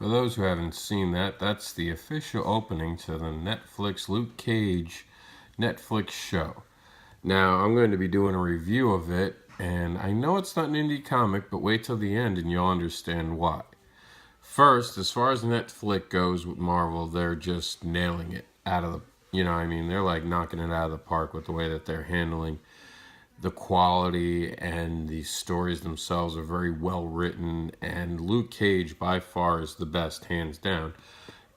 For those who haven't seen that, that's the official opening to the Netflix Luke Cage Netflix show. Now, I'm going to be doing a review of it, and I know it's not an indie comic, but wait till the end and you'll understand why. First, as far as Netflix goes with Marvel, they're just nailing it out of the, they're like knocking it out of the park with the way that they're handling the quality, and the stories themselves are very well written, and Luke Cage by far is the best, hands down.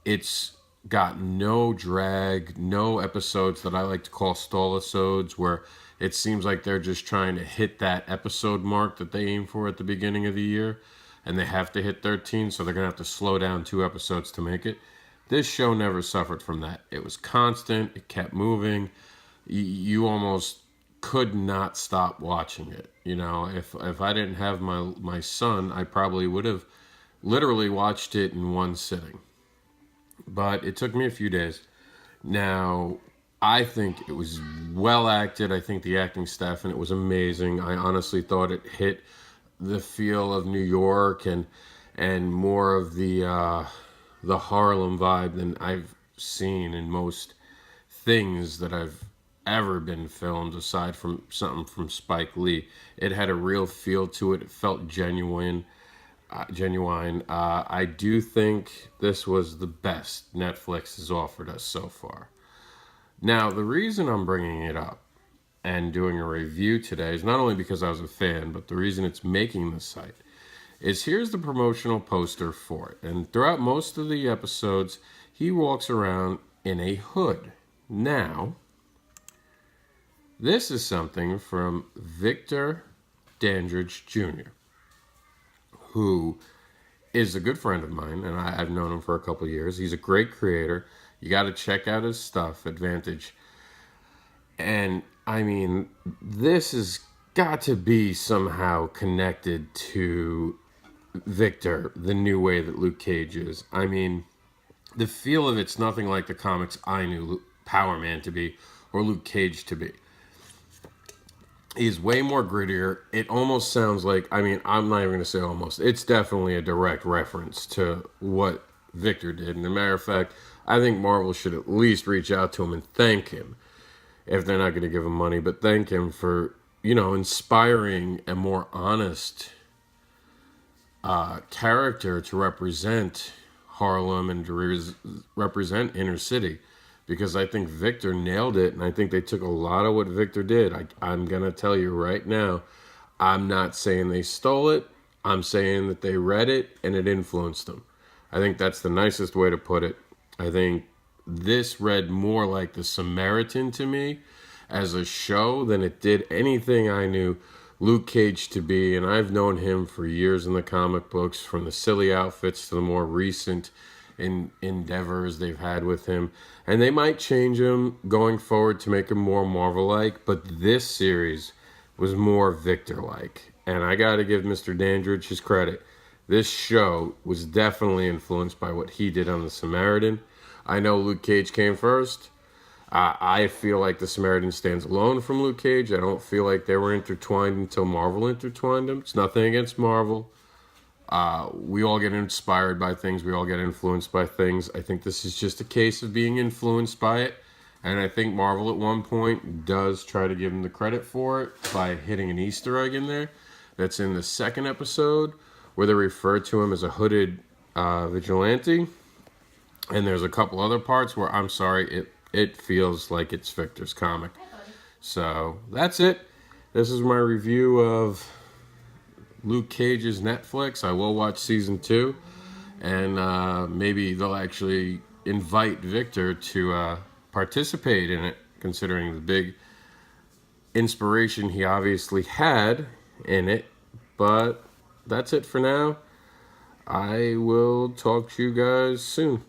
It's got no drag, no episodes that I like to call stall-episodes, where it seems like they're just trying to hit that episode mark that they aim for at the beginning of the year, and they have to hit 13, so they're going to have to slow down 2 episodes to make it. This show never suffered from that. It was constant, it kept moving. You almost could not stop watching it. If I didn't have my son, I probably would have literally watched it in one sitting. But it took me a few days. Now, I think it was well acted. I think the acting staff in it was amazing. I honestly thought it hit the feel of New York and more of the Harlem vibe than I've seen in most things that I've ever been filmed, aside from something from Spike Lee. It had a real feel to it. It felt genuine. I do think this was the best Netflix has offered us so far. Now, the reason I'm bringing it up and doing a review today is not only because I was a fan, but the reason it's making the site is here's the promotional poster for it. And throughout most of the episodes, he walks around in a hood. Now, this is something from Victor Dandridge Jr., who is a good friend of mine, and I've known him for a couple of years. He's a great creator. You got to check out his stuff, Advantage. And, this has got to be somehow connected to Victor, the new way that Luke Cage is. The feel of it's nothing like the comics I knew Power Man to be or Luke Cage to be. He's way more grittier. It almost sounds like, I'm not even going to say almost. It's definitely a direct reference to what Victor did. And as a matter of fact, I think Marvel should at least reach out to him and thank him, if they're not going to give him money, but thank him for, inspiring a more honest character to represent Harlem and to represent inner city. Because I think Victor nailed it, and I think they took a lot of what Victor did. I'm going to tell you right now, I'm not saying they stole it. I'm saying that they read it, and it influenced them. I think that's the nicest way to put it. I think this read more like The Samaritan to me as a show than it did anything I knew Luke Cage to be. And I've known him for years in the comic books, from the silly outfits to the more recent endeavors they've had with him, and they might change him going forward to make him more Marvel-like, but this series was more Victor-like, and I gotta give Mr. Dandridge his credit. This show was definitely influenced by what he did on The Samaritan. I know Luke Cage came first. I feel like The Samaritan stands alone from Luke Cage. I don't feel like they were intertwined until Marvel intertwined them. It's nothing against Marvel. We all get inspired by things. We all get influenced by things. I think this is just a case of being influenced by it. And I think Marvel at one point does try to give him the credit for it by hitting an Easter egg in there. That's in the second episode where they refer to him as a hooded vigilante. And there's a couple other parts where, I'm sorry, it feels like it's Victor's comic. So that's it. This is my review of Luke Cage's Netflix. I will watch season 2, and maybe they'll actually invite Victor to participate in it, considering the big inspiration he obviously had in it. But that's it for now. I will talk to you guys soon.